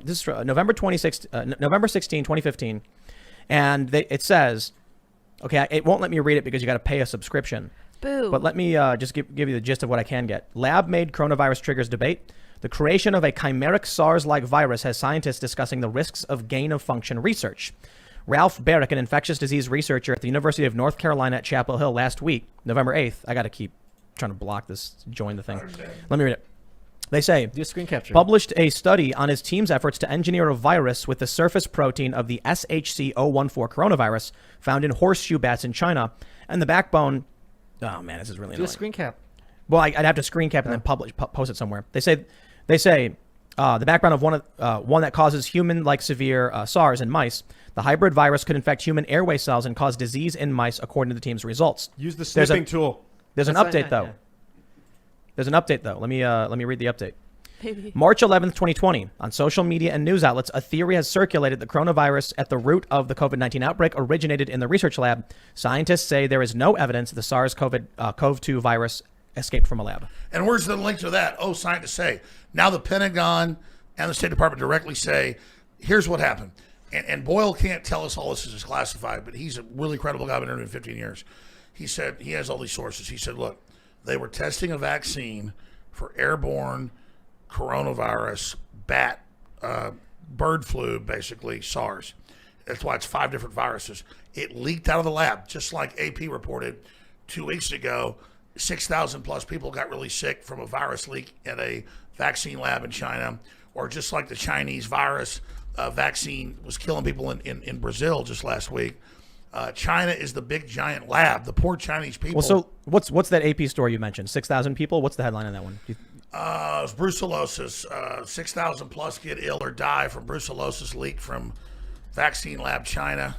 this is November 16, 2015. And it says, okay, it won't let me read it because you got to pay a subscription. Boo. But let me just give you the gist of what I can get. Lab-made coronavirus triggers debate. The creation of a chimeric SARS-like virus has scientists discussing the risks of gain-of-function research. Ralph Barrick, an infectious disease researcher at the University of North Carolina at Chapel Hill last week, November 8th. I got to keep trying to block this, join the thing. Let me read it. They say, do a screen capture. Published a study on his team's efforts to engineer a virus with the surface protein of the SHC-014 coronavirus found in horseshoe bats in China. And the backbone, oh man, this is really annoying. Do a screen cap. Well, I'd have to screen cap and then post it somewhere. They say the background of one that causes human-like severe SARS in mice. The hybrid virus could infect human airway cells and cause disease in mice, according to the team's results. Use the sniffing tool. There's an update, though. There's an update, though. Let me read the update. Maybe. March 11th, 2020. On social media and news outlets, a theory has circulated that coronavirus at the root of the COVID-19 outbreak originated in the research lab. Scientists say there is no evidence the SARS-CoV-2 virus escaped from a lab. And where's the link to that? Oh, scientists say. Now the Pentagon and the State Department directly say, here's what happened. And Boyle can't tell us all this is classified, but he's a really credible guy. I've been interviewing 15 years. He said he has all these sources. He said, look, they were testing a vaccine for airborne coronavirus, bird flu, basically, SARS. That's why it's 5 different viruses. It leaked out of the lab, just like AP reported 2 weeks ago. 6,000 plus people got really sick from a virus leak at a vaccine lab in China, or just like the Chinese virus vaccine was killing people in Brazil just last week. China is the big giant lab. The poor Chinese people. Well, so what's that AP story you mentioned? 6,000 people. What's the headline on that one? It's brucellosis. 6,000 plus get ill or die from brucellosis leak from vaccine lab China.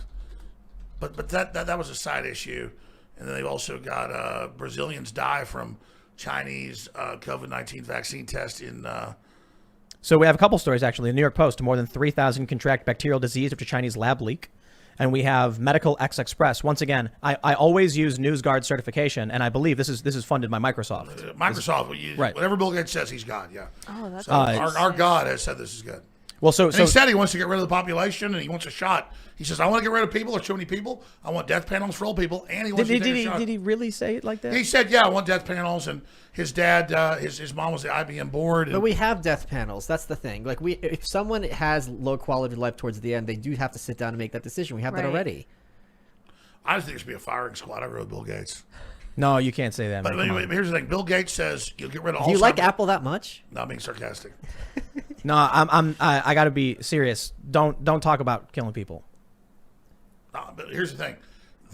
But that was a side issue. And then they've also got Brazilians die from Chinese COVID-19 vaccine test in. So we have a couple stories, actually. The New York Post, more than 3,000 contract bacterial disease after Chinese lab leak. And we have Medical X Express. Once again, I always use NewsGuard certification, and I believe this is funded by Microsoft. Right. Whatever Bill Gates says, he's God, yeah. Oh, that's so our God has said this is good. Well, so he said he wants to get rid of the population, and he wants a shot. He says, I want to get rid of people. There's too many people. I want death panels for old people, and he wants to take a shot. Did he really say it like that? He said, yeah, I want death panels, and his dad, his mom was the IBM board. But we have death panels. That's the thing. Like if someone has low quality of life towards the end, they do have to sit down and make that decision. We have that already. I just think it should be a firing squad. I agree with Bill Gates. No, you can't say that. But anyway, here's the thing. Bill Gates says you'll get rid of all. Do you like Apple that much? Not being sarcastic. No, I got to be serious. Don't talk about killing people. But here's the thing.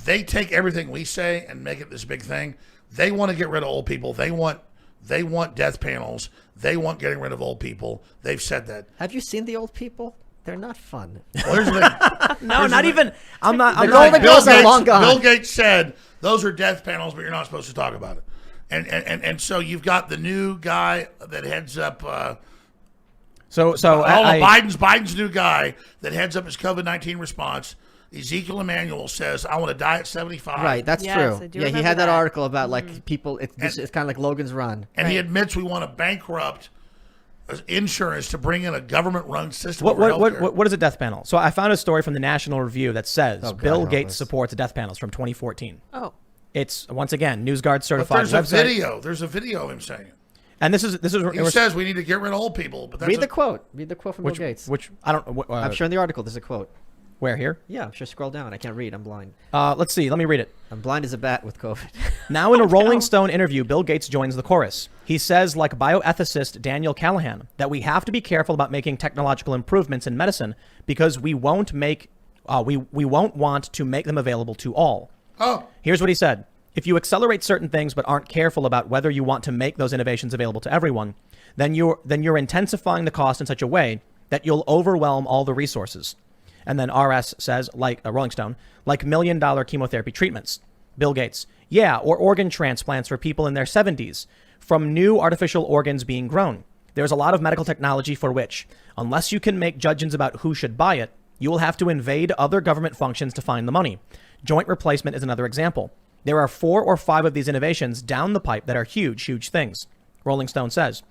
They take everything we say and make it this big thing. They want to get rid of old people. They want death panels. They want getting rid of old people. They've said that. Have you seen the old people? They're not fun. Well, here's the thing. No, not even. I'm not. Bill Gates said those are death panels, but you're not supposed to talk about it. And so you've got the new guy that heads up. Biden's new guy that heads up his COVID-19 response. Ezekiel Emanuel says, I want to die at 75. Right, that's true. Yeah, he had that article about like people, it's kind of like Logan's Run. And he admits we want to bankrupt insurance to bring in a government-run system. What is a death panel? So I found a story from the National Review that says Bill Gates supports death panels from 2014. Oh. It's, once again, NewsGuard certified. But there's a video of him saying it. And this is he says we need to get rid of old people. But that's read the quote from Bill Gates. I'm sure in the article there's a quote. Where, here? Yeah, I'm sure. Scroll down. I can't read. I'm blind. Let's see. Let me read it. I'm blind as a bat with COVID. Now in a Rolling Stone interview, Bill Gates joins the chorus. He says, like bioethicist Daniel Callahan, that we have to be careful about making technological improvements in medicine because we won't want to make them available to all. Oh. Here's what he said. If you accelerate certain things but aren't careful about whether you want to make those innovations available to everyone, then you're intensifying the cost in such a way that you'll overwhelm all the resources. And then RS says, like Rolling Stone, like $1 million chemotherapy treatments. Bill Gates, yeah, or organ transplants for people in their 70s from new artificial organs being grown. There's a lot of medical technology for which, unless you can make judgments about who should buy it, you will have to invade other government functions to find the money. Joint replacement is another example. There are 4 or 5 of these innovations down the pipe that are huge, huge things. Rolling Stone says,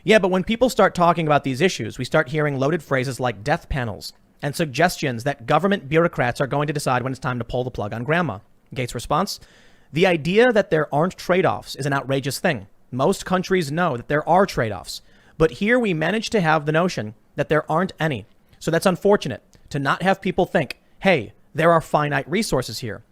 Yeah, but when people start talking about these issues, we start hearing loaded phrases like death panels and suggestions that government bureaucrats are going to decide when it's time to pull the plug on grandma. Gates' response: the idea that there aren't trade-offs is an outrageous thing. Most countries know that there are trade-offs, but here we manage to have the notion that there aren't any. So that's unfortunate to not have people think, hey, there are finite resources here.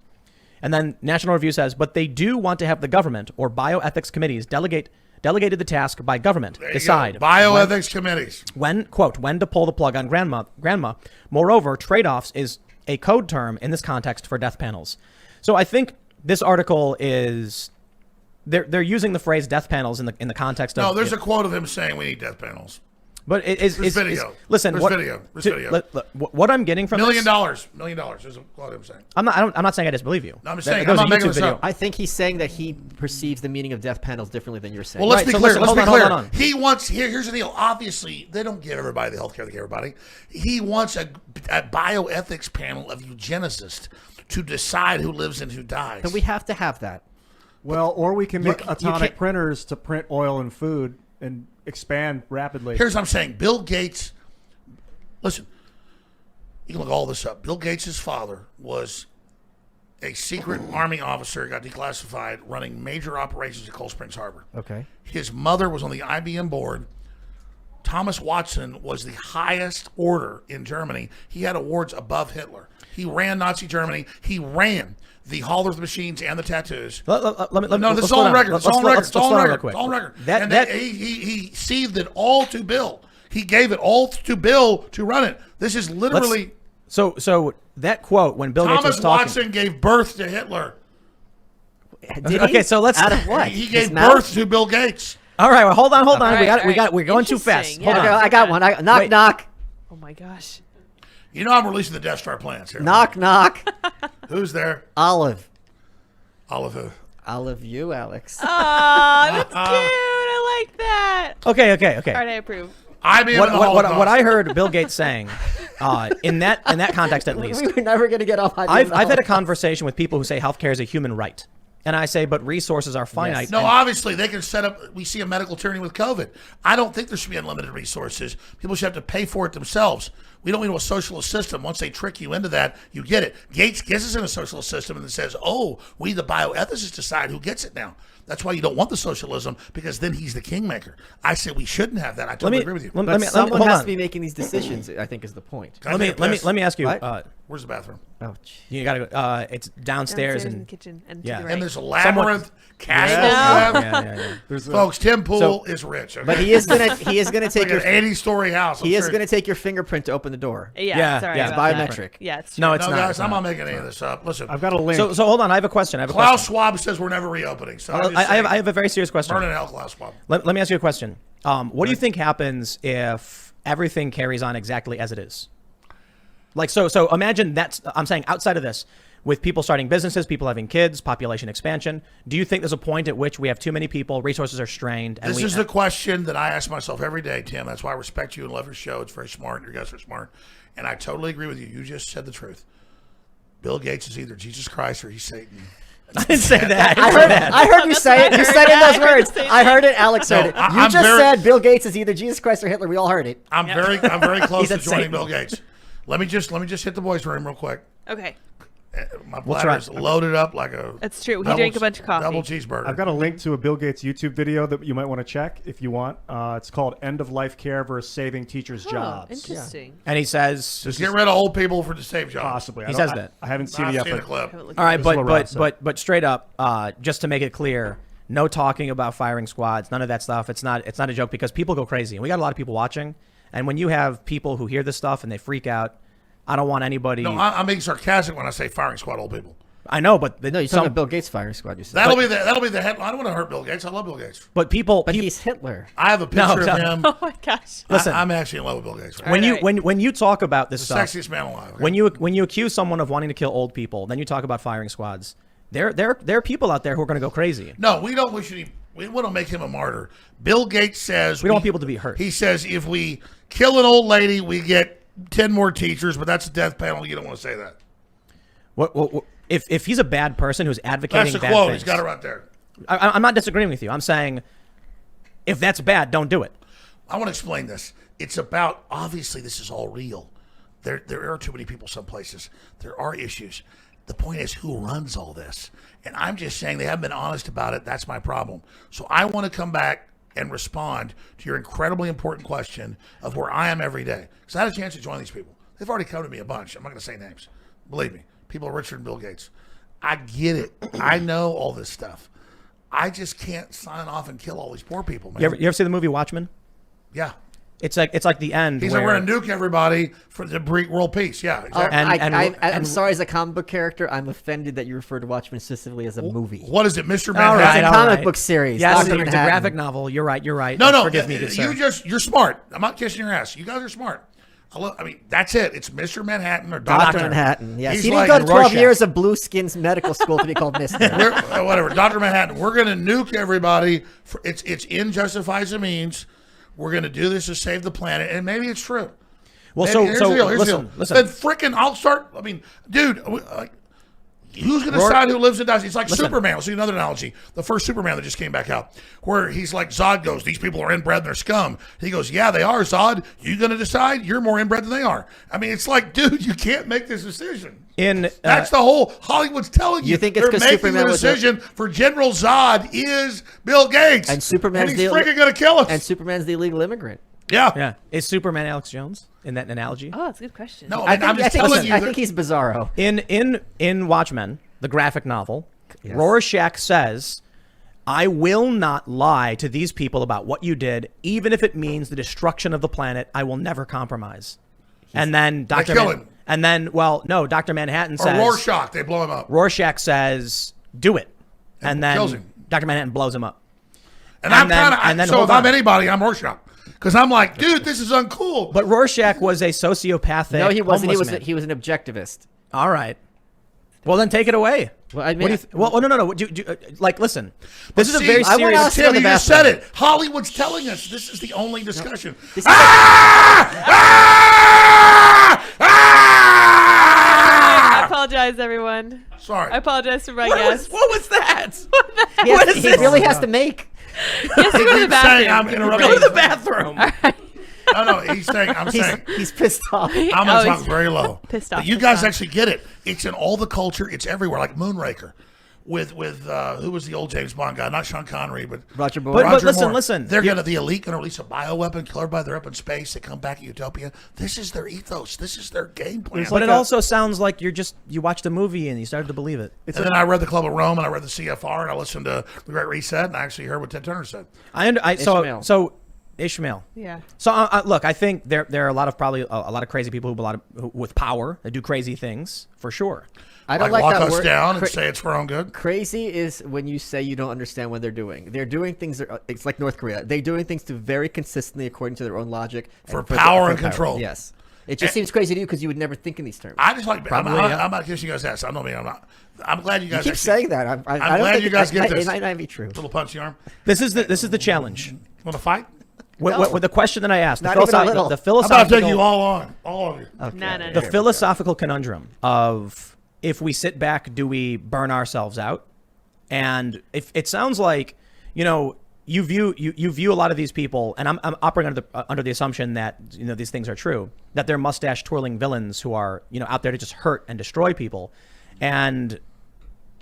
And then National Review says, but they do want to have the government or bioethics committees delegated the task by government decide bioethics committees when, quote, when to pull the plug on grandma. Moreover, trade-offs is a code term in this context for death panels. So I think this article is they're using the phrase death panels in the context of. No, there's a quote of him saying we need death panels. But There's video. Listen, There's video. What I'm getting from $1 this, $1 million. There's a quote I'm saying. I'm not saying I disbelieve you. No, I'm saying There's I'm a not making YouTube this video. up. I think he's saying that he perceives the meaning of death panels differently than you're saying. Well, let's Right, be so clear. listen, Let's hold be on, clear. hold on. He wants here's the deal. Obviously, they don't give everybody the health care they give everybody. He wants a bioethics panel of eugenicists to decide who lives and who dies. Then we have to have that. Well, or we can make Look, you atomic can't- printers to print oil and food and expand rapidly. Here's what I'm saying. Bill Gates, listen, you can look all this up. Bill Gates' father was a secret Army officer, got declassified, running major operations at Cold Springs Harbor. Okay. His mother was on the IBM board. Thomas Watson was the highest order in Germany. He had awards above Hitler. He ran Nazi Germany. He ran the Hall of the Machines and the tattoos. No, this is all on record. It's all on record. It's all on record. It's all on record. And he seethed it all to Bill. He gave it all to Bill to run it. This is literally So that quote when Bill Gates was Thomas talking. Watson gave birth to Hitler. Did Okay, he? so let's- Out of what? He His gave mouth? birth to Bill Gates. All right, well, hold on. All right. We're going too fast. Interesting, Hold yeah. on. Okay, I got one. Knock, Wait. knock. Oh my gosh. You know I'm releasing the Death Star plans here. Knock, knock. Who's there? Olive. Olive who? Olive you, Alex. Oh, that's cute. I like that. Okay. All right, I approve. IBM and the What Holocaust. I heard Bill Gates saying, in that context at least, We were never going to get off. I've had a conversation with people who say healthcare is a human right, and I say, but resources are finite. No, and- obviously they can set up. We see a medical tyranny with COVID. I don't think there should be unlimited resources. People should have to pay for it themselves. We don't need a socialist system. Once they trick you into that, you get it. Gates gets us in a socialist system and then says, "Oh, we the bioethicists decide who gets it now." That's why you don't want the socialism, because then he's the kingmaker. I say we shouldn't have that. I totally agree with you. Let But me someone hold has on. to be making these decisions. I think is the point. Can I take a piss? Let me ask you. What? Where's the bathroom? Oh, You gotta go. It's downstairs in the and kitchen and yeah. to the right. And there's a labyrinth castle. yeah, you have. yeah. There's a, Folks, Tim Pool is rich. Okay? but he is gonna take like your an 80-story house. he is gonna take your fingerprint to open the door. Yeah, sorry yeah. about It's that. biometric. Yeah, it's true. No, it's No, not. guys, it's I'm not. not making any of this up. Listen, I've got a link. So hold on. I have a question. Klaus Schwab says we're never reopening. So I'm just I saying, have a very serious question. burn in hell, Klaus Schwab. Let me ask you a question. What do you think happens if everything carries on exactly as it is? Like, so imagine I'm saying outside of this, with people starting businesses, people having kids, population expansion, do you think there's a point at which we have too many people, resources are strained? And This is the question that I ask myself every day, Tim. That's why I respect you and love your show. It's very smart. Your guys are smart. And I totally agree with you. You just said the truth. Bill Gates is either Jesus Christ or he's Satan. I didn't say that. I heard you say it. You said it in those words. I heard it. Alex heard it. I'm You just very- said Bill Gates is either Jesus Christ or Hitler. We all heard it. I'm very close to said joining Satan. Bill Gates. Let me just hit the boys' room real quick. Okay, My We'll bladder's try. loaded up like a that's true. He double- drank a bunch of coffee. double cheeseburger. I've got a link to a Bill Gates YouTube video that you might want to check if you want. It's called "End of Life Care versus Saving Teachers' Oh, Jobs." interesting. And he says, Just get rid of old people for the save jobs. Possibly. He I don't- says I- that. I haven't seen I've it yet. seen the But clip. Haven't looked all right, at it. but straight up, just to make it clear, no talking about firing squads, none of that stuff. It's not a joke because people go crazy, and we got a lot of people watching. And when you have people who hear this stuff and they freak out, I don't want anybody. No, I'm being sarcastic when I say firing squad old people. I know, but No, you're talking about Bill Gates firing squad. You said. That'll be the headline. I don't want to hurt Bill Gates. I love Bill Gates. But people, But he's Hitler. I have a picture No, of him. Oh my gosh. listen. I'm actually in love with Bill Gates. when you Alright. when you talk about this The stuff, sexiest man alive. Okay? when you accuse someone of wanting to kill old people, then you talk about firing squads. There are people out there who are going to go crazy. No, we don't wish we want to make him a martyr. Bill Gates says We don't want people to be hurt. He says if we kill an old lady, we get 10 more teachers, but that's a death penalty. You don't want to say that. What if he's a bad person who's advocating That's the bad quote. things? He's got it right there. I'm not disagreeing with you. I'm saying if that's bad, don't do it. I want to explain this. It's about, obviously, this is all real. There are too many people some places. There are issues. The point is, who runs all this? And I'm just saying they haven't been honest about it. That's my problem. So I want to come back and respond to your incredibly important question of where I am every day. Because I had a chance to join these people. They've already come to me a bunch. I'm not going to say names. Believe me. People are richer than Bill Gates. I get it. I know all this stuff. I just can't sign off and kill all these poor people, man. You ever see the movie Watchmen? Yeah. It's like the end. He's like, we're going to nuke everybody for the world peace. Yeah, exactly. I'm sorry, as a comic book character, I'm offended that you refer to Watchmen specifically as a movie. What is it, Mr. It's Manhattan? a comic book series. Yes, Dr. it's a Manhattan. graphic novel. You're right. No, Forgive me, good sir. you're smart. I'm not kissing your ass. You guys are smart. I mean, that's it. It's Mr. Manhattan or Dr. Manhattan. Yes, He's he didn't like go to 12 Rorschach. years of Blue Skins Medical School to be called Mister. Whatever. Dr. Manhattan. We're going to nuke everybody. It's in justifies the means. We're going to do this to save the planet, and maybe it's true. Well, Maybe, here's the deal, listen. Then frickin' I'll start. I mean, dude, who's going to decide who lives and dies? It's like Superman. Let's see another analogy. The first Superman that just came back out, where he's like, Zod goes, these people are inbred and they're scum. He goes, yeah, they are, Zod. You going to decide? You're more inbred than they are. I mean, it's like, dude, you can't make this decision. That's the whole Hollywood's telling you. You think it's they're 'cause making Superman the was a- decision for General Zod is Bill Gates, And Superman's and he's the- freaking going to kill us. And Superman's the illegal immigrant. Yeah. Is Superman Alex Jones in that analogy? Oh, that's a good question. No, I I'm just think, telling you. I think he's Bizarro. In Watchmen, the graphic novel, Rorschach says, I will not lie to these people about what you did, even if it means the destruction of the planet. I will never compromise. And then Dr. kill him. Dr. Manhattan or says, Rorschach, they blow him up. Rorschach says, do it. And then kills him. Dr. Manhattan blows him up. And I'm then- kind and then of, so hold if I'm on. anybody, I'm Rorschach. Because I'm like, dude, this is uncool. But Rorschach was a sociopathic. No, he wasn't. homeless man. He was an objectivist. All right. Well, then take it away. Well, I mean, What do you well, no. Listen, this is a very I want serious. us to Tim, go to you the just said bathroom. it. Hollywood's telling us this is the only discussion. This is I apologize, everyone. Sorry. I apologize for my guests. What was that? he really has to make. Yes, to go to the saying I'm bathroom. interrupting. Go to the bathroom. No, he's saying, I'm saying. He's pissed off. I'm Oh, going to talk he's very low. pissed But off, you pissed guys off. actually get it. It's in all the culture. It's everywhere. Like Moonraker. With who was the old James Bond guy? Not Sean Connery, but Roger Moore. But Roger listen, Moore. listen. They're the elite gonna release a bioweapon, kill everybody. They're up in space. They come back at Utopia. This is their ethos. This is their game plan. But it also sounds like you watched a movie and you started to believe it. And then I read the Club of Rome and I read the CFR and I listened to the Great Reset and I actually heard what Ted Turner said. Ishmael. So Ishmael. Yeah. So look, I think there are a lot of crazy people who with power that do crazy things for sure. I don't Like like lock that us word. down and say it's for our own good. Crazy is when you say you don't understand what they're doing. They're doing things. It's like North Korea. They're doing things to very consistently according to their own logic For power and control. Yes, it just seems crazy to you because you would never think in these terms. I just like. Probably, I'm not kissing you guys' ass. I'm not. I'm glad you You guys keep actually- saying that. I don't glad think you guys get this. It might not be true. Little punch in the arm. This is the challenge. Want to fight? With the question that I asked, Not even a little. the I'm about to philosophical, take you all on, all of you. No. the philosophical conundrum of if we sit back, do we burn ourselves out? And if it sounds like, you view a lot of these people, and I'm operating under the assumption that these things are true, that they're mustache twirling villains who are out there to just hurt and destroy people, and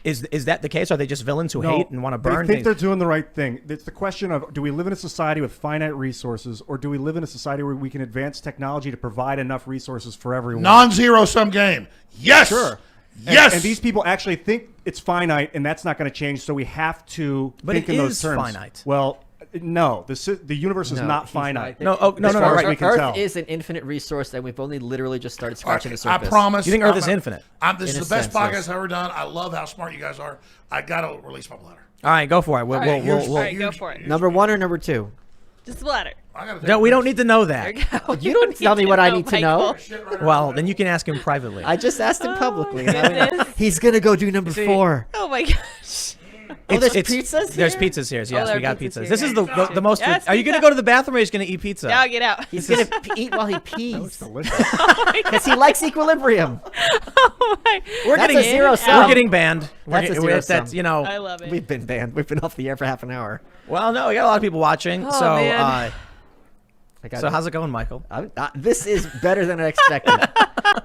is that the case? Are they just villains who hate and want to burn They think things? they're doing the right thing. It's the question of, do we live in a society with finite resources, or do we live in a society where we can advance technology to provide enough resources for everyone? Non-zero sum game. Yes. Sure. Yes. And these people actually think it's finite, and that's not going to change. So we have to But think it in those is terms. finite. Well, no. The universe is not finite. No, no, As no, far right. as we can Earth tell. is an infinite resource, and we've only literally just started scratching the I surface. promise. You think Earth is infinite? This is In the a best sense, podcast yes. I've ever done. I love how smart you guys are. I got to release my bladder. All right, go for it. All right, go for it. Number one or number two? Just the letter. I gotta take No, we a don't need to know that. There you go. You don't tell me what I need to know. shit right Well, then you can ask him privately. I just asked him publicly. and goodness. he's gonna go do number See- 4. Oh my gosh. Oh, there's pizzas There's here? pizzas here. Yes, there we are got pizzas pizzas. here. This is the most. Yes, Are you going to pizza. go to the bathroom or are you just going to eat pizza? Now get out. He's gonna eat while he It's pees delicious. because he likes equilibrium. Oh my. We're That's getting a zero We're sum. getting banned. That's a zero That's sum. I love it. We've been banned. We've been off the air for half an hour. Well, no, we got a lot of people watching. Oh, so man. So how's it going, Michael? This is better than I expected.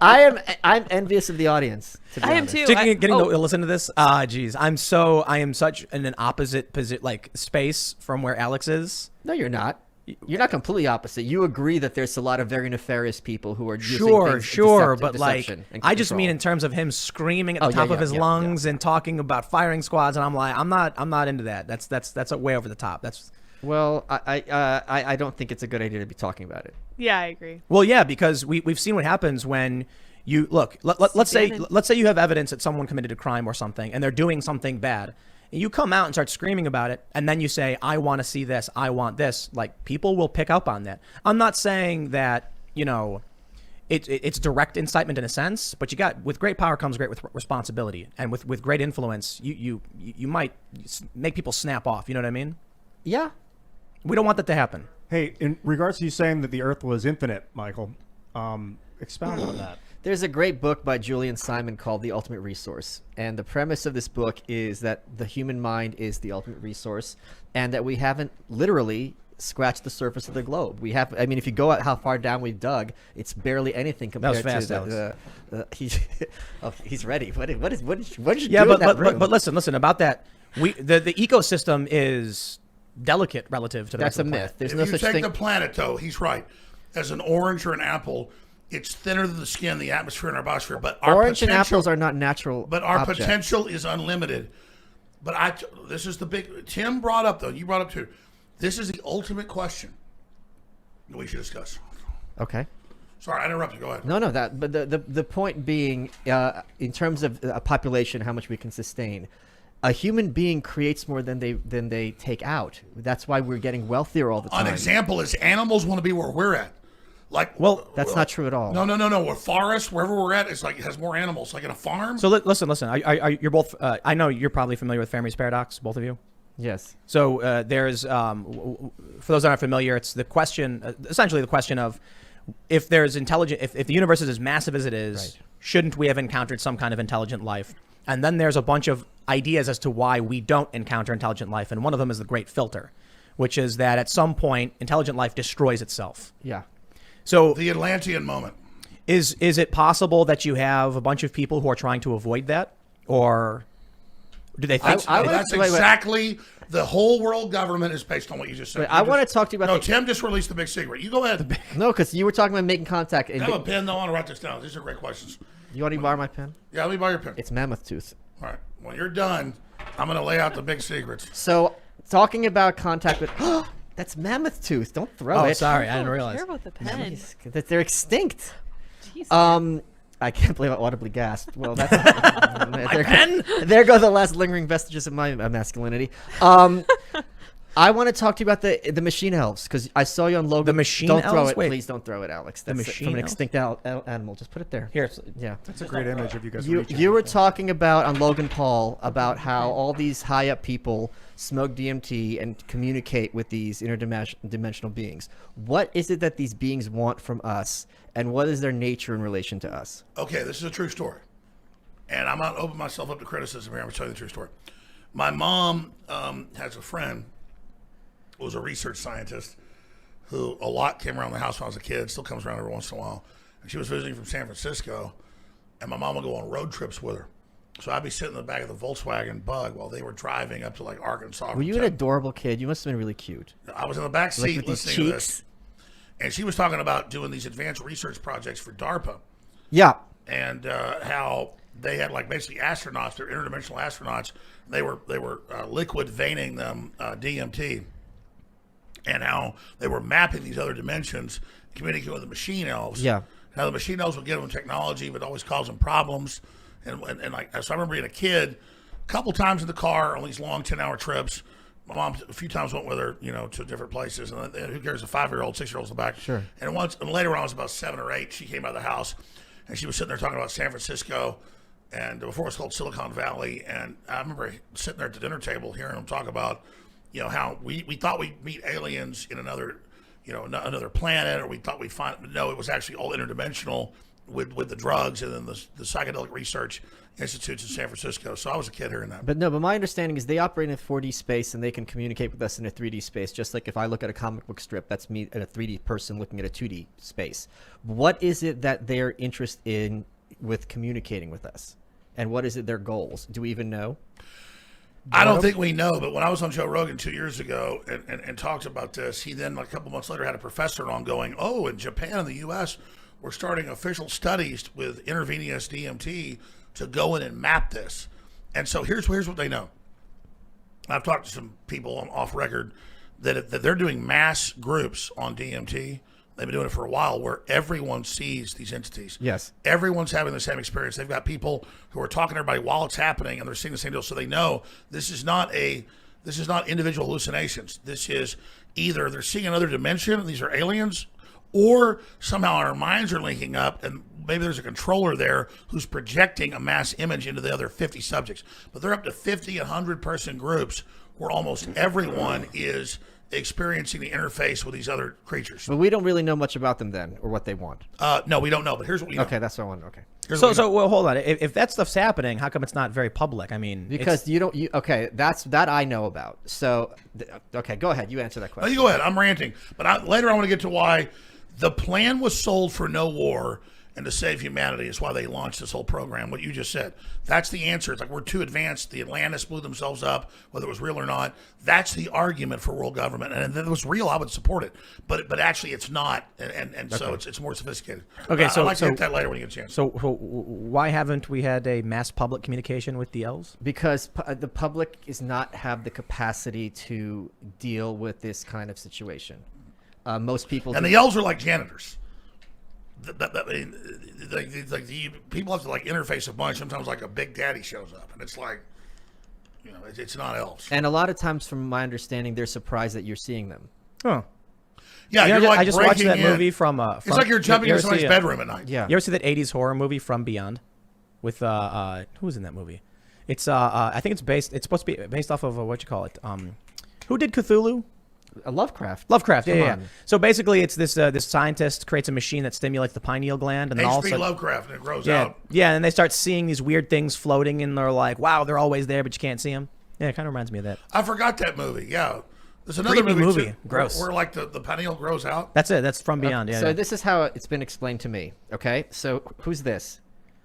I'm envious of the audience. To be I am honest. too. Getting to listen to this. Geez, I am such in an opposite space from where Alex is. No, you're not. You're not completely opposite. You agree that there's a lot of very nefarious people who are using Sure, things, but deception and I just control. mean in terms of him screaming at the top of his lungs and talking about firing squads, and I'm like, I'm not into that. That's way over the top. Well, I don't think it's a good idea to be talking about it. Yeah, I agree. Well, yeah, because we've seen what happens when you look. Let's say you have evidence that someone committed a crime or something, and they're doing something bad. And you come out and start screaming about it, and then you say, I want to see this, I want this. Like, people will pick up on that. I'm not saying that, it's direct incitement in a sense, but with great power comes great responsibility. And with great influence, you might make people snap off. You know what I mean? Yeah. We don't want that to happen. Hey, in regards to you saying that the Earth was infinite, Michael, expound on that. There's a great book by Julian Simon called The Ultimate Resource. And the premise of this book is that the human mind is the ultimate resource and that we haven't literally scratched the surface of the globe. We have, I mean, if you go out how far down we've dug, it's barely anything compared fast, to he's ready. What did you Yeah, do in that room? but listen about that. The ecosystem is delicate relative to the That's rest a of the myth. planet. There's If no you such take thing. the planet, though, he's right. As an orange or an apple, it's thinner than the skin, the atmosphere, and our biosphere. But our Orange and potential- apples are not natural. But our objects. potential is unlimited. But this is the big. Tim brought up though. You brought up too. This is the ultimate question that we should discuss. Okay. Sorry, I interrupted. Go ahead. No, that. But the point being, in terms of a population, how much we can sustain, a human being creates more than they take out. That's why we're getting wealthier all the time. An example is animals want to be where we're at. Like, That's not true at all. No. We're forests, wherever we're at, it's like it has more animals. Like in a farm. So listen. You're both. I know you're probably familiar with Fermi's paradox, both of you. Yes. So there's, for those that aren't familiar, it's the question, essentially the question of if there's intelligent, if the universe is as massive as it is, Right. shouldn't we have encountered some kind of intelligent life? And then there's a bunch of ideas as to why we don't encounter intelligent life, and one of them is the great filter, which is that at some point intelligent life destroys itself. Yeah. So The Atlantean moment. is it possible that you have a bunch of people who are trying to avoid that, or do they think? That's exactly the whole world government is based on what you just said. Wait, I want to talk to you about. No, Tim just released the big secret. You go ahead. No, because you were talking about making contact. I have a pen though. I want to write this down. These are great questions. You want to borrow my pen? Yeah, let me borrow your pen. It's mammoth tooth. All right. When you're done, I'm going to lay out the big secrets. So, talking about contact with. That's mammoth tooth. Don't throw Oh, it. sorry, I didn't I don't realize. care about the pen. Jeez, that they're extinct. Jeez. I can't believe I audibly gasped. Well, that's pen? There go the last lingering vestiges of my masculinity. I want to talk to you about the machine elves because I saw you on Logan. The machine Don't throw elves? it, Wait. please. Don't throw it, Alex. That's machine from an elves? extinct animal. Just put it there. Here, Yeah. That's a great image of you guys. You were talking about on Logan Paul about how all these high up people smoke DMT and communicate with these interdimensional beings. What is it that these beings want from us, and what is their nature in relation to us? Okay, this is a true story. And I'm not opening myself up to criticism here. I'm going to tell you the true story. My mom has a friend who was a research scientist who a lot came around the house when I was a kid, still comes around every once in a while. And she was visiting from San Francisco, and my mom would go on road trips with her. So I'd be sitting in the back of the Volkswagen Bug while they were driving up to like Arkansas. Were you an adorable kid? You must have been really cute. I was in the back Like seat with these listening to this. cheeks. And she was talking about doing these advanced research projects for DARPA. Yeah. And how they had like basically astronauts, they're interdimensional astronauts. They were liquid veining them DMT, and how they were mapping these other dimensions, communicating with the machine elves. Yeah. Now the machine elves would give them technology, but always cause them problems. And like so, I remember being a kid, a couple times in the car on these long 10-hour trips. My mom a few times went with her, to different places. And who cares? A 5-year-old, 6-year-old's in the back. Sure. And later when I was about 7 or 8, she came out of the house, and she was sitting there talking about San Francisco, and before it was called Silicon Valley. And I remember sitting there at the dinner table hearing them talk about, how we thought we'd meet aliens in another, another planet, or we thought we'd find. No, it was actually all interdimensional. with the drugs and then the psychedelic research institutes in San Francisco. So I was a kid hearing that. But my understanding is they operate in a 4D space and they can communicate with us in a 3D space. Just like if I look at a comic book strip, that's me at a 3D person looking at a 2D space. What is it that they're interested in with communicating with us? And what is it their goals? Do we even know? I don't think we know, but when I was on Joe Rogan 2 years ago and talked about this, he then, like, a couple months later, had a professor on going, oh, in Japan and the U.S., we're starting official studies with intravenous DMT to go in and map this. And so here's what they know. I've talked to some people off record that they're doing mass groups on DMT. They've been doing it for a while where everyone sees these entities. Yes. Everyone's having the same experience. They've got people who are talking to everybody while it's happening and they're seeing the same deal. So they know this is not individual hallucinations. This is either they're seeing another dimension, these are aliens, or somehow our minds are linking up and maybe there's a controller there who's projecting a mass image into the other 50 subjects. But they're up to 50 and 100 person groups where almost everyone is experiencing the interface with these other creatures. But we don't really know much about them then, or what they want. No, we don't know, but here's what we know. Okay, that's what I want. Okay. Well, hold on. If that stuff's happening, how come it's not very public? I mean, Because okay, that I know about. So, okay, go ahead. You answer that No, question. you go ahead. I'm ranting. But later I want to get to why the plan was sold for no war and to save humanity is why they launched this whole program. What you just said. That's the answer. It's like we're too advanced. The Atlantis blew themselves up, whether it was real or not. That's the argument for world government. And if it was real, I would support it. But actually it's not. And so it's more sophisticated. Okay, I'd like to get that later when you get a chance. So why haven't we had a mass public communication with the elves? Because the public is not have the capacity to deal with this kind of situation. Most people And the elves are like janitors. The people have to like interface a bunch. Sometimes like a big daddy shows up, and it's like, you know, it's not elves. And a lot of times, from my understanding, they're surprised that you're seeing them. Huh. Yeah, You know, you're like I just watched breaking that in. movie from. It's like you're jumping you into ever somebody's see, bedroom at night. Yeah. You ever see that '80s horror movie From Beyond, with who was in that movie? It's I think it's supposed to be based off of what you call it. Who did Cthulhu? Lovecraft. Lovecraft, Come yeah. on. So basically, it's this scientist creates a machine that stimulates the pineal gland, and then all of a H.P. sudden, Lovecraft, and it grows yeah, out. yeah, and they start seeing these weird things floating, and they're like, "Wow, they're always there, but you can't see them." Yeah, it kind of reminds me of that. I forgot that movie. Yeah, there's another Creepy movie, movie. too, Gross. where like the pineal grows out. That's it. That's From Beyond. Yeah. So yeah. this is how it's been explained to me. Okay. So who's this?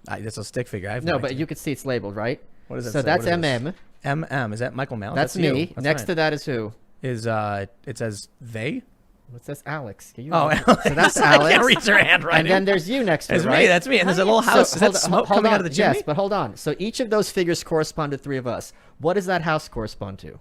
That's a stick figure. I have No, no but idea. you can see it's labeled, right? What does that So say? that's What is MM. this? MM. Is that Michael Malice? That's you. me. That's Next right. to that is who? Is it says they? What's this? Alex. Can you Oh, read? Alex. So that's I Alex. can't read your handwriting. And then there's you next to It's it, me. right? That's me. And there's a little house. So Is that hold- smoke hold coming on. out of the chimney? Yes, but hold on. So each of those figures correspond to three of us. What does that house correspond to?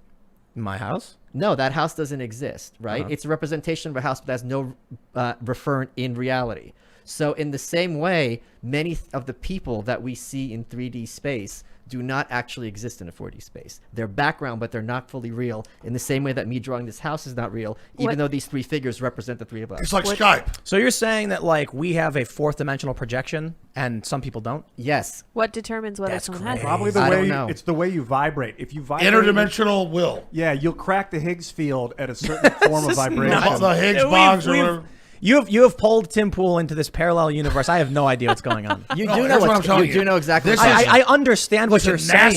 My house? No, that house doesn't exist, right? Uh-huh. It's a representation of a house, but that's no referent in reality. So in the same way, many of the people that we see in 3D space do not actually exist in a 4D space. They're background, but they're not fully real. In the same way that me drawing this house is not real, even What- though these three figures represent the three of us. It's like Skype. So you're saying that like we have a fourth dimensional projection and some people don't? Yes. What determines whether That's someone has it? Probably the I way don't know. it's the way you vibrate. If you vibrate, Interdimensional will. yeah, you'll crack the Higgs field at a certain form of vibration. The Higgs We've- box or we've- whatever. You have pulled Tim Pool into this parallel universe. I have no idea what's going on. You No, do here's know what I'm what telling you you. do know exactly. This what is- I'm I understand what you're saying.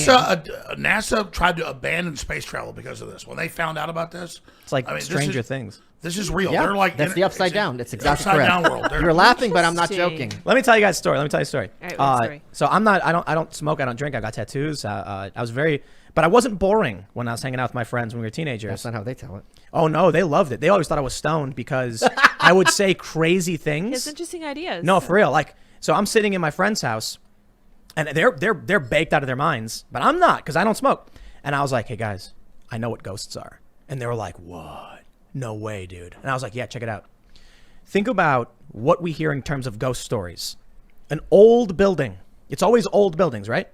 NASA tried to abandon space travel because of this. When they found out about this, It's like I mean, Stranger Things. This is real. Yeah, They're like that's the upside down. That's exactly upside correct. down world. They're- You're laughing, but I'm not Interesting. joking. Let me tell you guys a story. All right, what's the story? So I don't smoke. I don't drink. I got tattoos. I was but I wasn't boring when I was hanging out with my friends when we were teenagers. That's not how they tell it. Oh no, they loved it. They always thought I was stoned because I would say crazy He things. has interesting ideas. No, for real. Like, so I'm sitting in my friend's house, and they're baked out of their minds, but I'm not because I don't smoke. And I was like, "Hey guys, I know what ghosts are," and they were like, "What? No way, dude." And I was like, "Yeah, check it out. Think about what we hear in terms of ghost stories. An old building. It's always old buildings, right?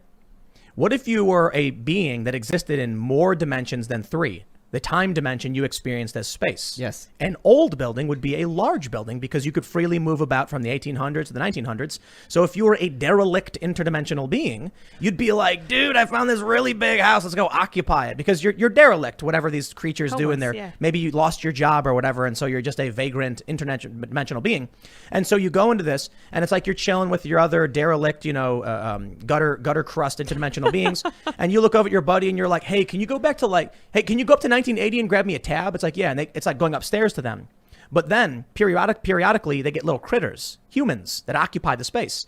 What if you were a being that existed in more dimensions than 3? The time dimension you experienced as space. Yes. An old building would be a large building because you could freely move about from the 1800s to the 1900s. So if you were a derelict interdimensional being, you'd be like, dude, I found this really big house. Let's go occupy it. Because you're derelict, whatever these creatures do in Homeless, there. yeah. Maybe you lost your job or whatever, and so you're just a vagrant interdimensional being. And so you go into this, and it's like you're chilling with your other derelict, gutter crust interdimensional beings, and you look over at your buddy, and you're like, hey, can you go back to can you go up to 1980 and grab me a tab? It's like, yeah, and it's like going upstairs to them. But then periodically they get little critters, humans, that occupy the space.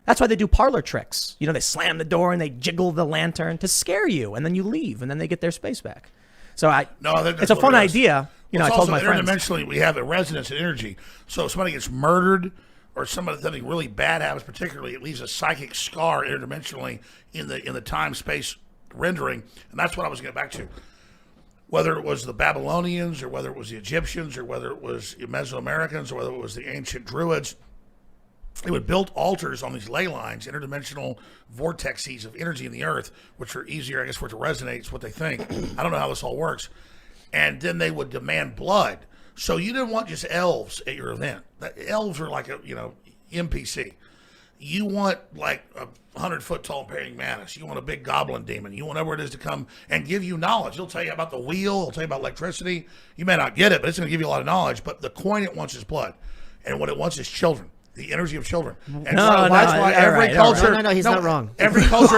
That's why they do parlor tricks. They slam the door and they jiggle the lantern to scare you, and then you leave, and then they get their space back. So I think that's it's a what fun it is. idea. Well, I it's told also my friends. interdimensionally, we have a resonance in energy. So if somebody gets murdered or something really bad happens, particularly, it leaves a psychic scar interdimensionally in the time-space rendering, and that's what I was getting back to. Whether it was the Babylonians or whether it was the Egyptians or whether it was the Mesoamericans or whether it was the ancient Druids, they would build altars on these ley lines, interdimensional vortexes of energy in the earth, which are easier, I guess, for it to resonate. It's what they think. I don't know how this all works. And then they would demand blood. So you didn't want just elves at your event. Elves are like a NPC. You want like a 100-foot tall praying mantis. You want a big goblin demon. You want whatever it is to come and give you knowledge. He'll tell you about the wheel. He'll tell you about electricity. You may not get it, but it's going to give you a lot of knowledge. But the coin it wants is blood. And what it wants is children. The energy of children. And No, that's why every culture... No, he's not wrong. Every culture...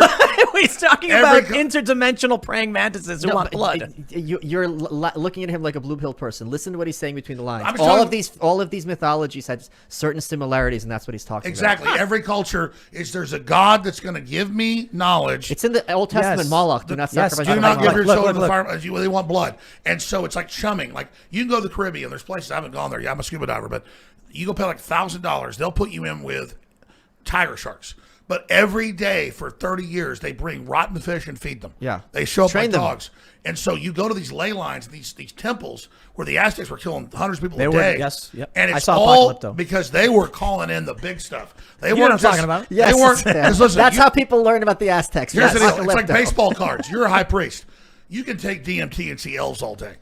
He's talking about interdimensional praying mantises who want but blood. You're looking at him like a blue pill person. Listen to what he's saying between the lines. I'm All telling- of these mythologies had certain similarities, and that's what he's talking Exactly. about. Every culture there's a God that's going to give me knowledge. It's in the Old Testament. Yes. Moloch, do not Yes, sacrifice. Do your not give child. your Look, children look, to the fire. They want blood. And so it's like chumming. Like you can go to the Caribbean. There's places I haven't gone there. Yeah, I'm a scuba diver, but you go pay like $1,000. They'll put you in with tiger sharks. But every day for 30 years, they bring rotten fish and feed them. Yeah. They show up Train like them. dogs. And so you go to these ley lines, these temples, where the Aztecs were killing hundreds of people They a were- day. yes, yep. And I it's saw all Apocalypto. because they were calling in the big stuff. They know weren't what I'm talking about. Yes, They weren't. yeah. 'cause listen, That's you- how people learn about the Aztecs. Here's the Yes. deal. It's like Apocalypto. baseball cards. You're a high priest. You can take DMT and see elves all day.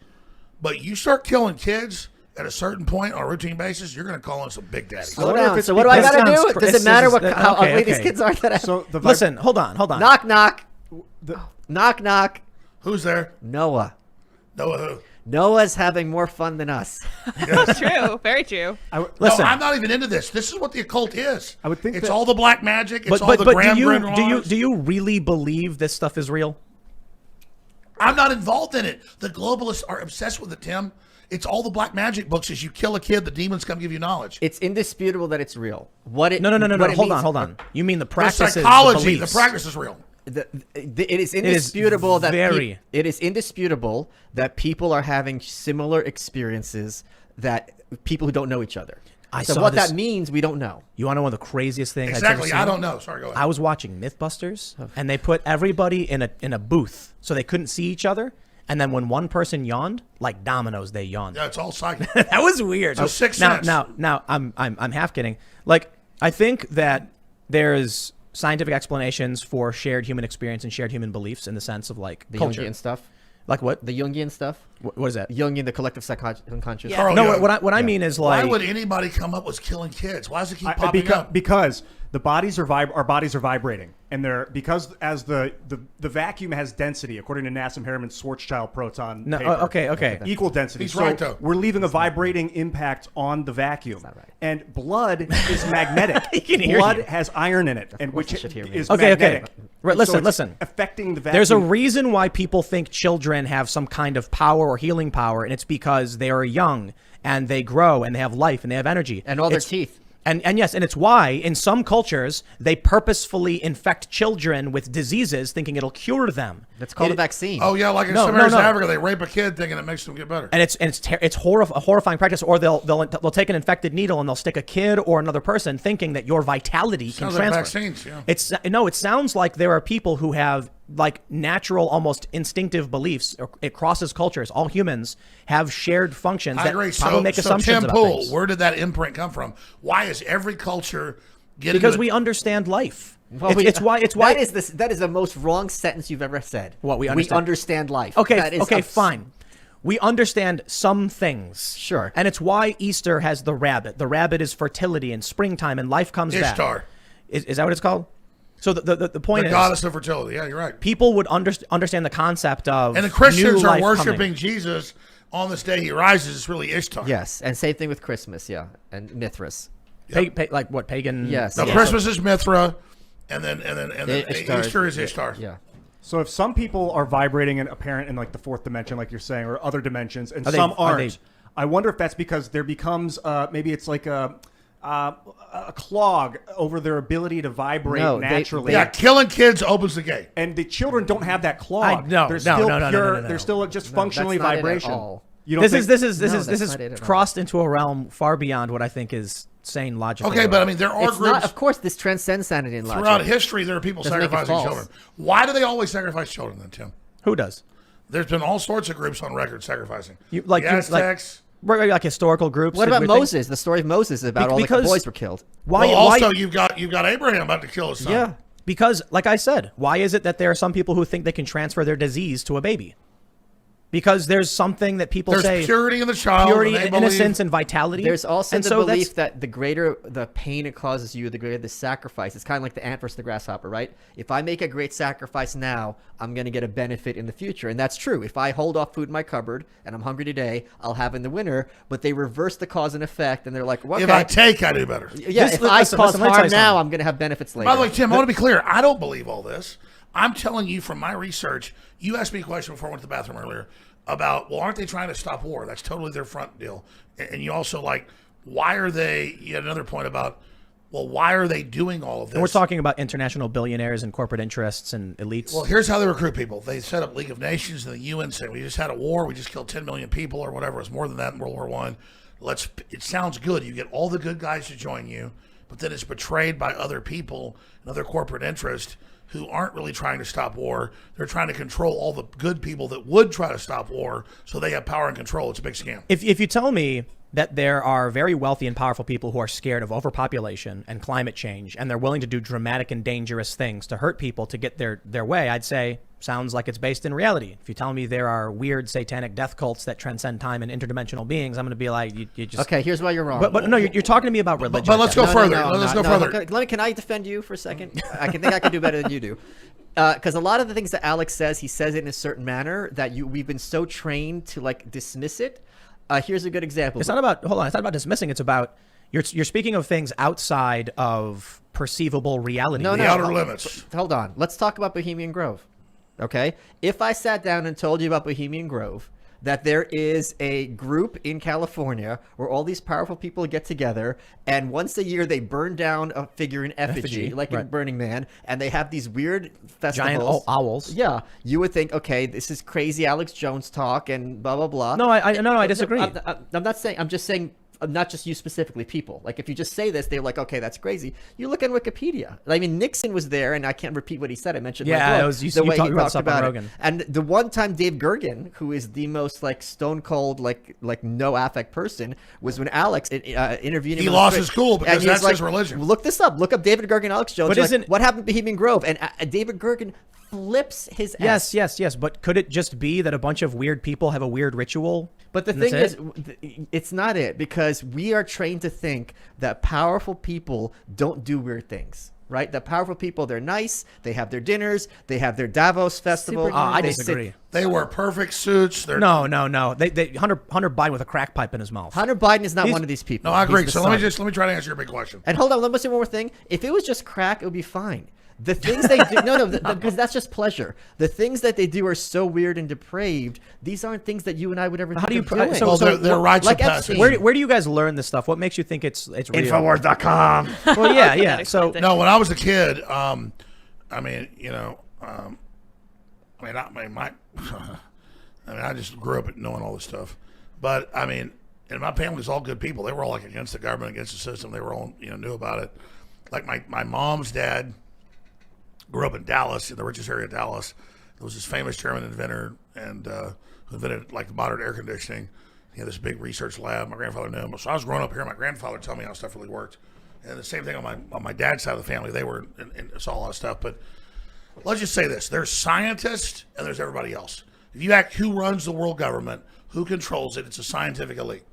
But you start killing kids at a certain point on a routine basis, you're going to call in some big daddies. Slow wonder if down. it's So what do I because- got to This do? sounds Does this it matter is- how okay, ugly these okay. kids are? That I... So the Listen, hold on. Knock, knock. the- Knock, knock. Who's there? Noah. Noah who? Noah's having more fun than us. True. Very true. Listen. No, I'm not even into this. This is what the occult is. I would think it's that- all the black magic. It's But all the do grand you do you really believe this stuff is real? I'm not involved in it. The globalists are obsessed with it, Tim. It's all the black magic books. As you kill a kid, the demons come give you knowledge. It's indisputable that it's real. What it No. what it Hold means- on. You mean the The practices, psychology, the beliefs. practice is real. It is indisputable that very- it is indisputable that people are having similar experiences that people who don't know each other. I So saw what this- that means, we don't know. You want to know one of the craziest things? Exactly. I've I ever don't seen? know. Sorry, go ahead. I was watching MythBusters, and they put everybody in a booth so they couldn't see each other. And then when one person yawned, like dominoes, they yawned. Yeah, it's all psychic. That was weird. So Sixth now, Sense. now, I'm half kidding. Like, I think that there's scientific explanations for shared human experience and shared human beliefs in the sense of like The culture. Jungian stuff. Like what? The Jungian stuff. What is that? Jungian, the collective unconscious. Yeah. Carl No, Jung. what I mean is Why like would anybody come up with killing kids? Why does it keep popping up? because the bodies are our bodies are vibrating, and they're because as the vacuum has density according to Nassim Harriman's Schwarzschild proton no. paper. Okay. Equal density. He's so right, though. we're leaving a vibrating impact on the vacuum. not right. And blood is magnetic. He can hear blood you. has iron in it, and course which you should hear me. is Okay. magnetic. Right, And listen, it's listen. Affecting the vacuum. There's a reason why people think children have some kind of power or healing power, and it's because they are young and they grow and they have life and they have energy And all their It's- teeth. And yes, and it's why in some cultures they purposefully infect children with diseases, thinking it'll cure them. That's called It- a vaccine. Oh yeah, like in No, some no, areas no. of Africa, they rape a kid thinking it makes them get better. And it's a horrifying practice. Or they'll take an infected needle and they'll stick a kid or another person, thinking that your vitality Sounds can like transfer. vaccines. Yeah. It sounds like there are people who have like natural, almost instinctive beliefs. It crosses cultures. All humans have shared functions I that agree. probably So, make so assumptions Tim about Pool, things. where did that imprint come from? Why is every culture getting Because to we understand life. Well, It's why. That is the most wrong sentence you've ever said. What, we We understand? understand life. Okay, That is fine. We understand some things. Sure. And it's why Easter has the rabbit. The rabbit is fertility and springtime and life comes back. Ishtar. Is that what it's called? So the point The is, goddess of fertility. Yeah, you're right. people would understand the concept of And the Christians new are life worshiping coming. Jesus on this day he rises. It's really Ishtar. Yes, and same thing with Christmas, yeah, and Mithras. Like what, pagan? Yes. Now Yeah. Christmas is Mithra, and then Ishtar Easter is Ishtar. Yeah. So if some people are vibrating and apparent in like the fourth dimension, like you're saying, or other dimensions, and Are they- some are aren't, they- I wonder if that's because there becomes maybe it's like a clog over their ability to vibrate No, they- naturally. Yeah, killing kids opens the gate. And the children don't have that clog. No, they're no, still no, no, no, pure. no, no. They're still just No, functionally that's not it at vibration. all. You don't This think, is No, that's this not it is at all. crossed into a realm far beyond what I think is sane logic. Okay, but I mean, there are It's groups not, of course, this transcends sanity and logic. throughout history. There are people Doesn't make it sacrificing false. children. Why do they always sacrifice children then, Tim? Who does? There's been all sorts of groups on record sacrificing. You- the like- you- like- Aztecs. Like historical groups. What that about would think- Moses? The story of Moses is about all like, the because- boys were killed. Why? Well, why? also you've got Abraham about to kill his son. Yeah. Because, like I said, why is it that there are some people who think they can transfer their disease to a baby? Because there's something that people There's say purity in the child. purity, and they innocence, believe- and vitality. There's also and the so belief that the greater the pain it causes you, the greater the sacrifice. It's kind of like the ant versus the grasshopper, right? If I make a great sacrifice now, I'm going to get a benefit in the future. And that's true. If I hold off food in my cupboard and I'm hungry today, I'll have in the winter. But they reverse the cause and effect, and they're like, well, If okay, I take, I do better. yeah, This- if I listen, cause listen, let me tell harm you now, something. I'm going to have benefits later. By the way, Tim, I want to be clear. I don't believe all this. I'm telling you from my research. You asked me a question before I went to the bathroom earlier about, well, aren't they trying to stop war? That's totally their front deal. And you also like, why are they? You had another point about, well, why are they doing all of this? And we're talking about international billionaires and corporate interests and elites. Well, here's how they recruit people. They set up League of Nations and the UN saying, we just had a war. We just killed 10 million people or whatever. It's more than that in World War I. It sounds good. You get all the good guys to join you, but then it's betrayed by other people and other corporate interests who aren't really trying to stop war. They're trying to control all the good people that would try to stop war so they have power and control. It's a big scam. if you tell me that there are very wealthy and powerful people who are scared of overpopulation and climate change, and they're willing to do dramatic and dangerous things to hurt people to get their way, I'd say sounds like it's based in reality. If you tell me there are weird satanic death cults that transcend time and interdimensional beings, I'm going to be like, you just. Okay, here's why you're wrong. But no, you're talking to me about religion. But let's go No, further. no, Let's no, go no, further. no. Can I defend you for a second? I think I can do better than you do. Because a lot of the things that Alex says, he says it in a certain manner that we've been so trained to like dismiss it. Here's a good example. It's not about It's not about dismissing. It's about you're speaking of things outside of perceivable reality. No, The no. outer limits. Hold on. Let's talk about Bohemian Grove. Okay? If I sat down and told you about Bohemian Grove, that there is a group in California where all these powerful people get together, and once a year they burn down a figure in effigy, like in right. Burning Man, and they have these weird festivals. Giant owls. Yeah, you would think, okay, this is crazy Alex Jones talk and blah blah blah. No, I disagree. I'm not saying. I'm just saying. Not just you specifically, people. Like if you just say this, they're like, okay, that's crazy. You look on Wikipedia. I mean, Nixon was there, and I can't repeat what he said. I mentioned Yeah, my book, it was- you the way talked he about talked stuff on about it. Rogan. And the one time Dave Gergen, who is the most like stone cold, like no affect person, was when Alex interviewed him. He on the lost street. his cool because And he was that's his religion. Look this up. Look up David Gergen, Alex Jones. But You're like, isn't- what happened to Bohemian Grove? And David Gergen flips his ass. Yes. But could it just be that a bunch of weird people have a weird ritual? But the and thing that's is, it's not it, because we are trained to think that powerful people don't do weird things, right? That powerful people, they're nice, they have their dinners, they have their Davos festival. I they disagree. They wear perfect suits. They're No. They Hunter Biden with a crack pipe in his mouth. Hunter Biden is not He's- one of these people. No, I agree. He's So the let son. me try to answer your big question. And hold on, let me say one more thing. If it was just crack, it would be fine. The things they do, because that's just pleasure. The things that they do are so weird and depraved. These aren't things that you and I would ever How think do you? of doing. Well, they're rites like of passage. Epstein. Where do you guys learn this stuff? What makes you think it's real? Infowars.com. Well, yeah. So No, when I was a kid, I mean, I just grew up knowing all this stuff. But I mean, and my family was all good people. They were all like against the government, against the system. They were all, knew about it. Like my mom's dad grew up in Dallas, in the richest area of Dallas. There was this famous German inventor and who invented like the modern air conditioning. He had this big research lab. My grandfather knew him. So I was growing up here. My grandfather told me how stuff really worked. And the same thing on my dad's side of the family. They were and saw a lot of stuff. But let's just say this: there's scientists and there's everybody else. If you ask who runs the world government, who controls it? It's a scientific elite.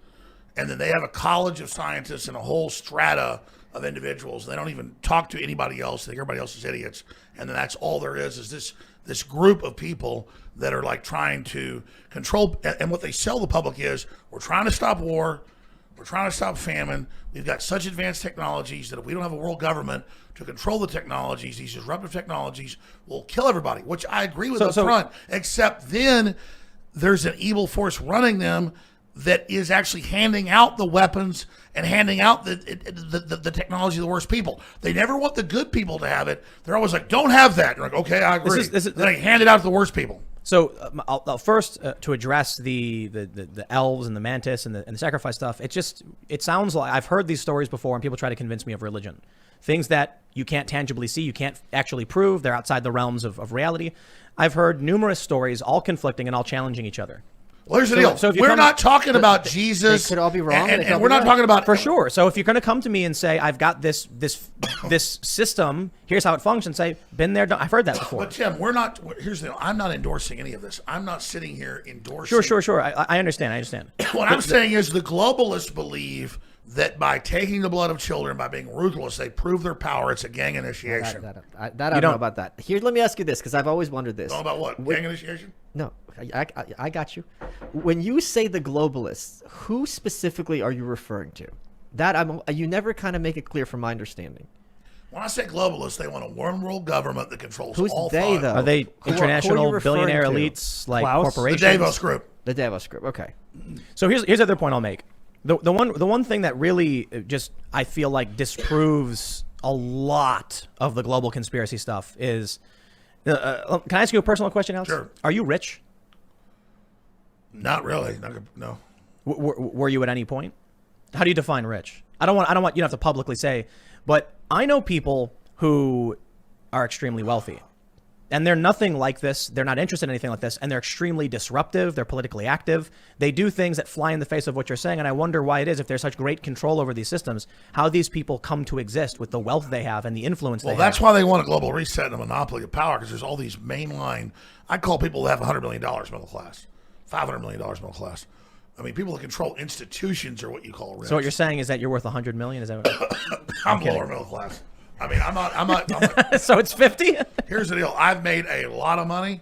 And then they have a college of scientists and a whole strata of individuals. They don't even talk to anybody else. They think everybody else is idiots. And then that's all there is this group of people that are like trying to control. And what they sell the public is, we're trying to stop war. We're trying to stop famine. We've got such advanced technologies that if we don't have a world government to control the technologies, these disruptive technologies will kill everybody, which I agree with up front, except then there's an evil force running them that is actually handing out the weapons and handing out the technology to the worst people. They never want the good people to have it. They're always like, don't have that. You're like, okay, I agree. Then they hand it out to the worst people. So I'll first to address the elves and the mantis and the sacrifice stuff. It sounds like I've heard these stories before, and people try to convince me of religion, things that you can't tangibly see, you can't actually prove. They're outside the realms of reality. I've heard numerous stories, all conflicting and all challenging each other. Well, here's the deal. So we're not talking about Jesus. They could all be wrong. And we're not talking about... For sure. So if you're going to come to me and say, I've got this system, here's how it functions, say, been there, done. I've heard that before. But Tim, here's the deal. I'm not endorsing any of this. I'm not sitting here endorsing... Sure. I understand. What I'm saying is the globalists believe that by taking the blood of children, by being ruthless, they prove their power. It's a gang initiation. I don't know about that. Here, let me ask you this, because I've always wondered this. Know about what? Gang initiation? No, I got you. When you say the globalists, who specifically are you referring to? You never kind of make it clear from my understanding. When I say globalists, they want a one world government that controls Who's all they, thought. though? Are they international billionaire to? elites like Klaus? corporations? The Davos Group. The Davos Group. Okay. So here's the other point I'll make. The one thing that really just I feel like disproves a lot of the global conspiracy stuff is, can I ask you a personal question, Alex? Sure. Are you rich? Not really. No. Were you at any point? How do you define rich? I don't want you to have to publicly say, but I know people who are extremely wealthy. And they're nothing like this. They're not interested in anything like this. And they're extremely disruptive. They're politically active. They do things that fly in the face of what you're saying. And I wonder why it is, if there's such great control over these systems, how these people come to exist with the wealth they have and the influence they have. Well, that's why they want a global reset and a monopoly of power, because there's all these mainline. I call people that have $100 million middle class, $500 million middle class. I mean, people that control institutions are what you call rich. So what you're saying is that you're worth 100 million? Is that what I'm lower middle class. I mean, I'm not. So it's 50? Here's the deal. I've made a lot of money,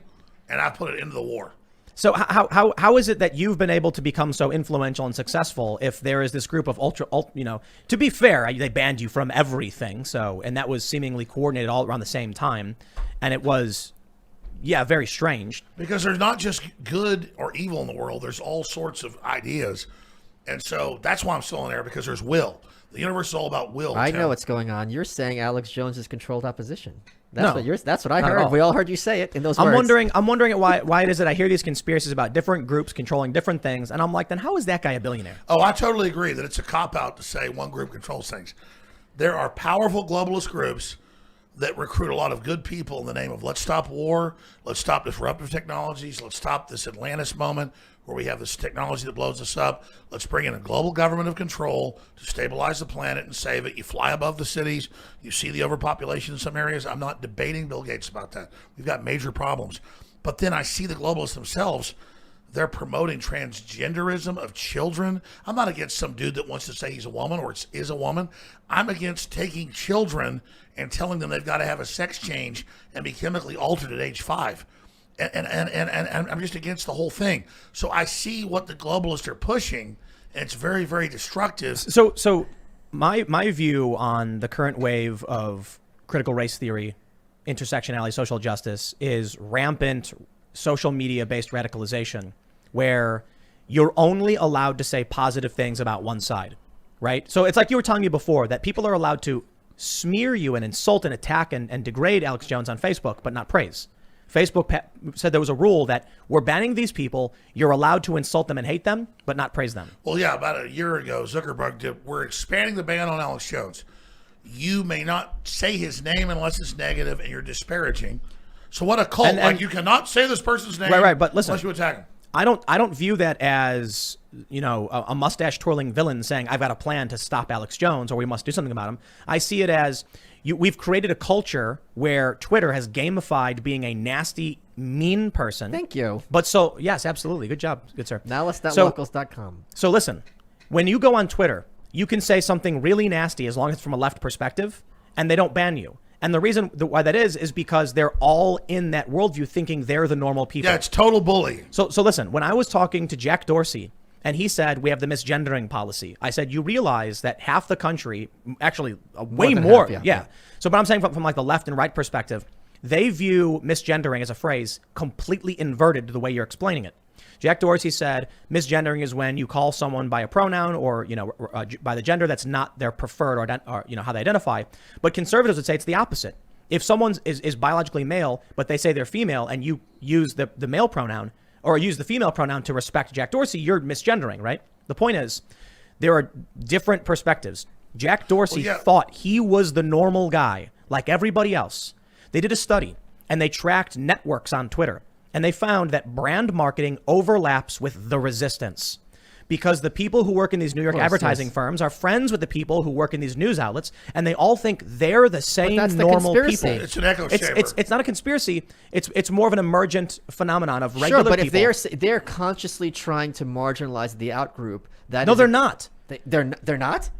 and I put it into the war. So how is it that you've been able to become so influential and successful if there is this group of to be fair, they banned you from everything. And that was seemingly coordinated all around the same time. And it was, very strange. Because there's not just good or evil in the world. There's all sorts of ideas. And so that's why I'm still in there, because there's will. The universe is all about will. I Tim. know what's going on. You're saying Alex Jones is controlled opposition. No, That's what I not at heard. all. We all heard you say it in those words. I'm wondering why it is that I hear these conspiracies about different groups controlling different things, and I'm like, then how is that guy a billionaire? Oh, I totally agree that it's a cop-out to say one group controls things. There are powerful globalist groups that recruit a lot of good people in the name of let's stop war, let's stop disruptive technologies, let's stop this Atlantis moment where we have this technology that blows us up. Let's bring in a global government of control to stabilize the planet and save it. You fly above the cities. You see the overpopulation in some areas. I'm not debating Bill Gates about that. We've got major problems. But then I see the globalists themselves. They're promoting transgenderism of children. I'm not against some dude that wants to say he's a woman or is a woman. I'm against taking children and telling them they've got to have a sex change and be chemically altered at age 5. And I'm just against the whole thing. So I see what the globalists are pushing, and it's very, very destructive. So my view on the current wave of critical race theory, intersectionality, social justice is rampant social media-based radicalization, where you're only allowed to say positive things about one side, right? So it's like you were telling me before that people are allowed to smear you and insult and attack and degrade Alex Jones on Facebook, but not praise. Facebook said there was a rule that we're banning these people. You're allowed to insult them and hate them, but not praise them. Well, yeah, about a year ago, Zuckerberg did. We're expanding the ban on Alex Jones. You may not say his name unless it's negative and you're disparaging. So what a cult. And like you cannot say this person's name right, but listen, unless you attack him. I don't view that as, a mustache twirling villain saying I've got a plan to stop Alex Jones or we must do something about him. I see it as We've created a culture where Twitter has gamified being a nasty, mean person. Thank you. But so, yes, absolutely. Good job. Good, sir. Malice.locals.com. So listen, when you go on Twitter, you can say something really nasty as long as it's from a left perspective, and they don't ban you. And the reason why that is because they're all in that worldview thinking they're the normal people. Yeah, it's total bully. So listen, when I was talking to Jack Dorsey, and he said, we have the misgendering policy. I said, you realize that half the country, actually way more. Half, yeah. So, but I'm saying from like the left and right perspective, they view misgendering as a phrase completely inverted to the way you're explaining it. Jack Dorsey said, misgendering is when you call someone by a pronoun or, by the gender that's not their preferred or how they identify. But conservatives would say it's the opposite. If someone is biologically male, but they say they're female and you use the male pronoun, or use the female pronoun to respect Jack Dorsey, you're misgendering, right? The point is, there are different perspectives. Jack Dorsey thought he was the normal guy, like everybody else. They did a study, and they tracked networks on Twitter, and they found that brand marketing overlaps with the resistance. Because the people who work in these New York advertising firms are friends with the people who work in these news outlets, and they all think they're the same normal people. It's an echo chamber. It's not a conspiracy. It's more of an emergent phenomenon of regular people. Sure, but if they're consciously trying to marginalize the out group, no, they're not. They're not.